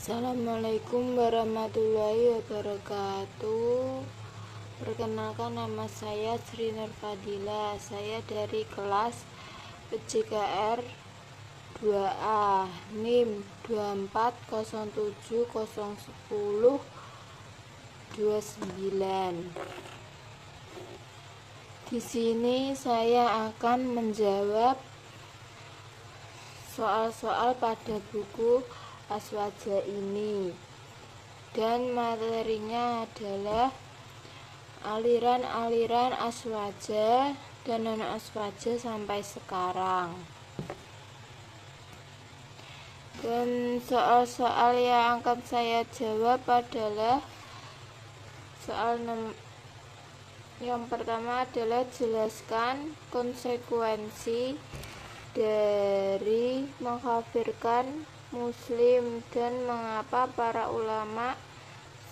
Assalamualaikum warahmatullahi wabarakatuh. Perkenalkan, nama saya Sri Nurfadila. Saya dari kelas PJKR 2A NIM 240701029. Di sini saya akan menjawab soal-soal pada buku Aswaja ini, dan materinya adalah aliran-aliran Aswaja dan non-Aswaja sampai sekarang. Dan soal-soal yang akan saya jawab adalah yang pertama adalah jelaskan konsekuensi dari mengkafirkan Muslim dan mengapa para ulama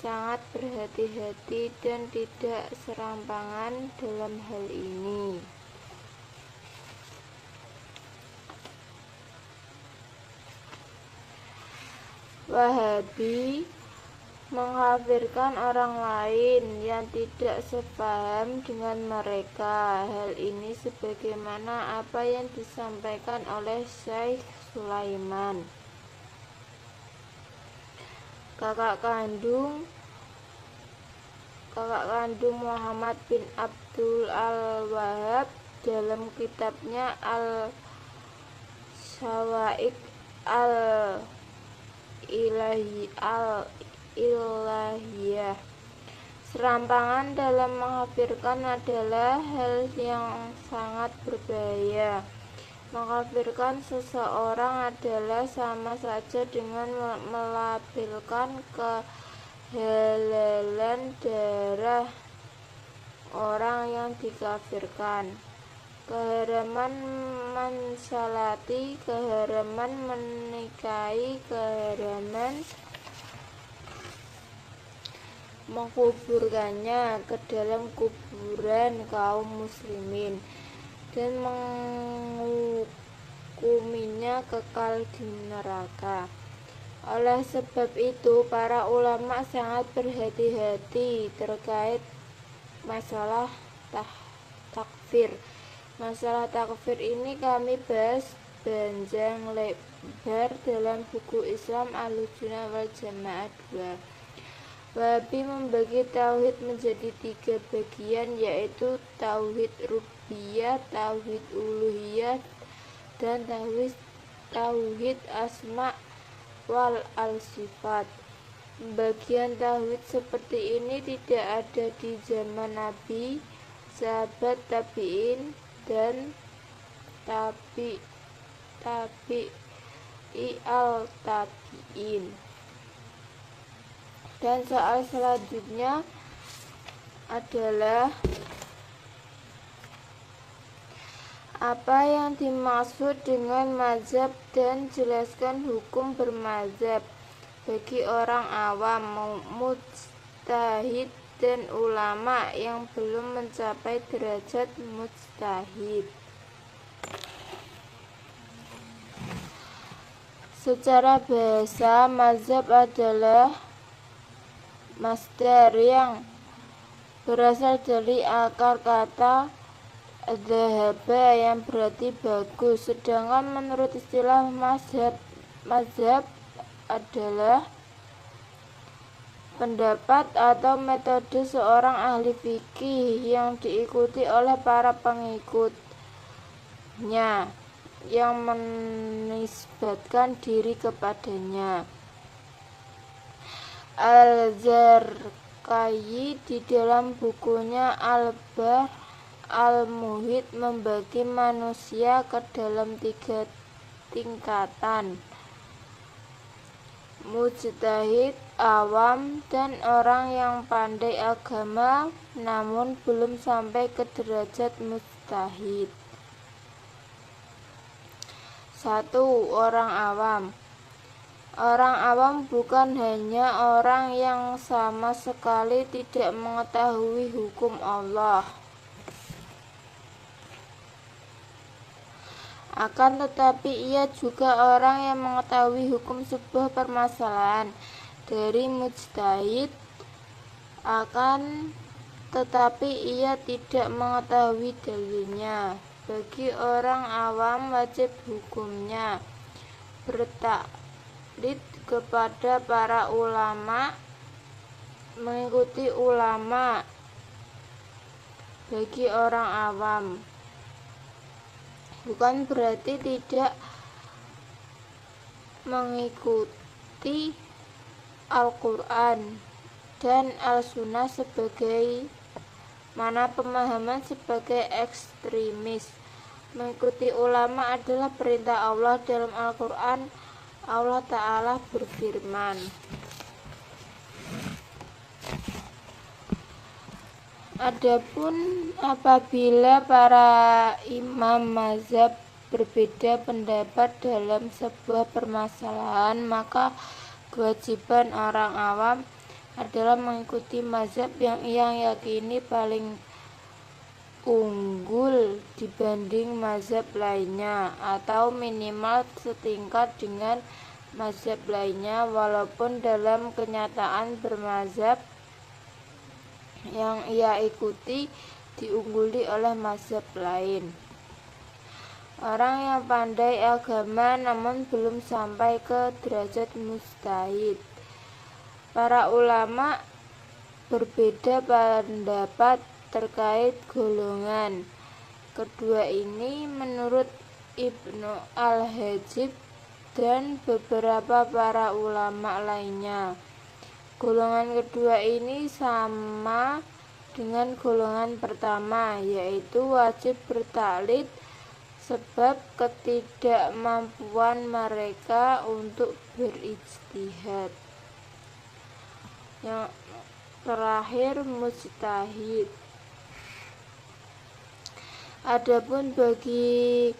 sangat berhati-hati dan tidak serampangan dalam hal ini. Wahabi mengkafirkan orang lain yang tidak sepaham dengan mereka. Hal ini sebagaimana apa yang disampaikan oleh Syekh Sulaiman, kakak kandung Muhammad bin Abdul Al-Wahhab, dalam kitabnya Al-Syawa'iq Al-Ilahiyah. Serampangan dalam mengkafirkan adalah hal yang sangat berbahaya. Mengkafirkan seseorang adalah sama saja dengan melabelkan kehalalan darah orang yang dikafirkan, keharaman mensalati, keharaman menikahi, keharaman menguburkannya ke dalam kuburan kaum muslimin, dan menghukuminya kekal di neraka. Oleh sebab itu, para ulama sangat berhati-hati terkait masalah takfir. Masalah takfir ini kami bahas panjang lebar dalam buku Islam Ahlussunnah wal Jamaah 2. Wahabi membagi tauhid menjadi 3 bagian, yaitu tauhid rububiyah, tauhid uluhiyah, dan tauhid asma wal al-sifat. Bagian tauhid seperti ini tidak ada di zaman Nabi, sahabat tabi'in, dan tabi'i al-tabi'in. Dan soal selanjutnya adalah apa yang dimaksud dengan mazhab dan jelaskan hukum bermazhab bagi orang awam, mujtahid, dan ulama yang belum mencapai derajat mujtahid. Secara bahasa, mazhab adalah masdar yang berasal dari akar kata dzahaba yang berarti bagus. Sedangkan menurut istilah mazhab adalah pendapat atau metode seorang ahli fikih yang diikuti oleh para pengikutnya yang menisbatkan diri kepadanya. Al-Zarkayi di dalam bukunya Al-Bahr Al-Muhit membagi manusia ke dalam 3 tingkatan: mujtahid, awam, dan orang yang pandai agama namun belum sampai ke derajat mujtahid. 1. Orang awam. Orang awam bukan hanya orang yang sama sekali tidak mengetahui hukum Allah. Akan tetapi ia juga orang yang mengetahui hukum sebuah permasalahan dari mujtahid. Akan tetapi ia tidak mengetahui dalilnya. Bagi orang awam wajib hukumnya bertaklid kepada para ulama, mengikuti ulama. Bagi orang awam bukan berarti tidak mengikuti Al-Quran dan Al-Sunnah sebagai mana pemahaman sebagai ekstremis. Mengikuti ulama adalah perintah Allah. Dalam Al-Quran Allah Ta'ala berfirman, adapun apabila para imam mazhab berbeda pendapat dalam sebuah permasalahan, maka kewajiban orang awam adalah mengikuti mazhab yang ia yakini paling unggul dibanding mazhab lainnya, atau minimal setingkat dengan mazhab lainnya, walaupun dalam kenyataan bermazhab yang ia ikuti diungguli oleh mazhab lain. Orang yang pandai agama namun belum sampai ke derajat mujtahid. Para ulama berbeda pendapat terkait golongan kedua ini menurut Ibnu Al-Hajib dan beberapa para ulama lainnya. Golongan kedua ini sama dengan golongan pertama, yaitu wajib bertaklid sebab ketidakmampuan mereka untuk berijtihad. Yang terakhir, mujtahid. Adapun bagi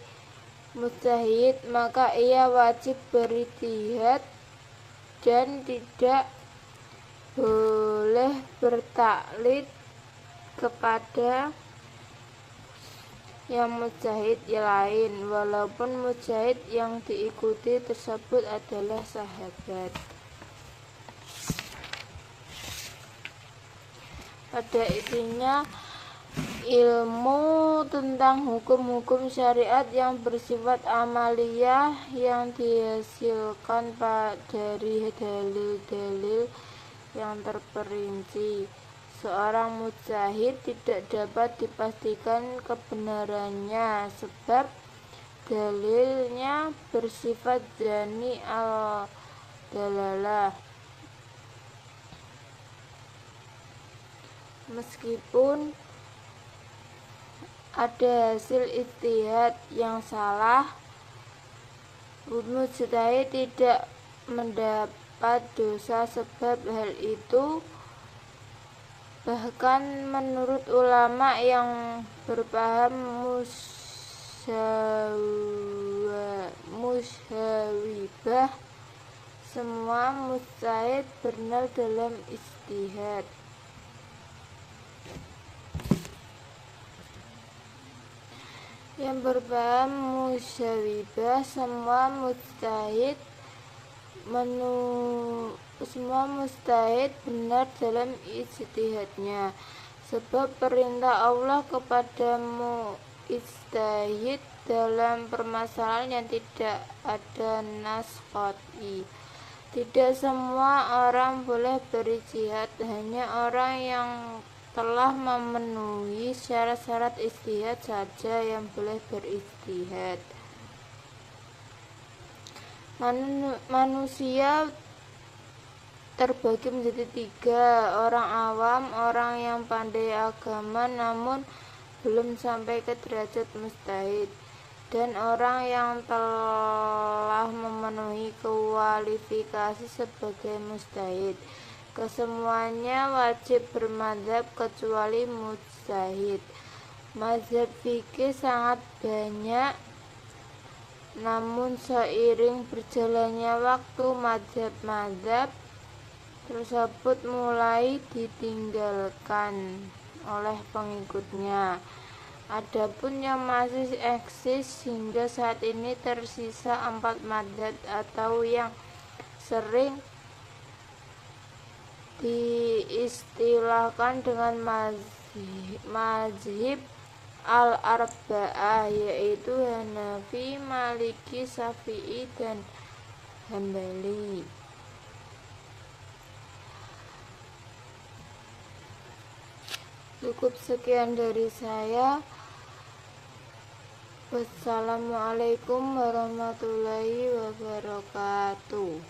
mujtahid, maka ia wajib berijtihad dan tidak boleh bertaklid kepada yang mujtahid lain, walaupun mujtahid yang diikuti tersebut adalah sahabat. Pada intinya, ilmu tentang hukum-hukum syariat yang bersifat amaliyah yang dihasilkan dari dalil-dalil yang terperinci. Seorang mujtahid tidak dapat dipastikan kebenarannya sebab dalilnya bersifat jani al-dalalah. Meskipun ada hasil ijtihad yang salah, mujtahid tidak mendapat dosa sebab hal itu. Bahkan menurut ulama yang berpaham musyawibah, semua mujtahid benar dalam ijtihad. Yang berpaham musyawibah, semua mujtahid benar dalam ijtihadnya, sebab perintah Allah kepada mujtahid dalam permasalahan yang tidak ada nas qat'i. Tidak semua orang boleh berijtihad, hanya orang yang telah memenuhi syarat-syarat ijtihad saja yang boleh berijtihad. Manusia terbagi menjadi tiga: orang awam, orang yang pandai agama namun belum sampai ke derajat mujtahid, dan orang yang telah memenuhi kualifikasi sebagai mujtahid. Kesemuanya wajib bermadzhab kecuali mujtahid. Mazhab fikih sangat banyak, namun seiring berjalannya waktu mazhab-mazhab tersebut mulai ditinggalkan oleh pengikutnya. Adapun yang masih eksis hingga saat ini tersisa 4 madzhab atau yang sering diistilahkan dengan mazhib al-arba'ah, yaitu Hanafi, Maliki, Syafi'i, dan Hambali. Cukup sekian dari saya. Wassalamualaikum warahmatullahi wabarakatuh.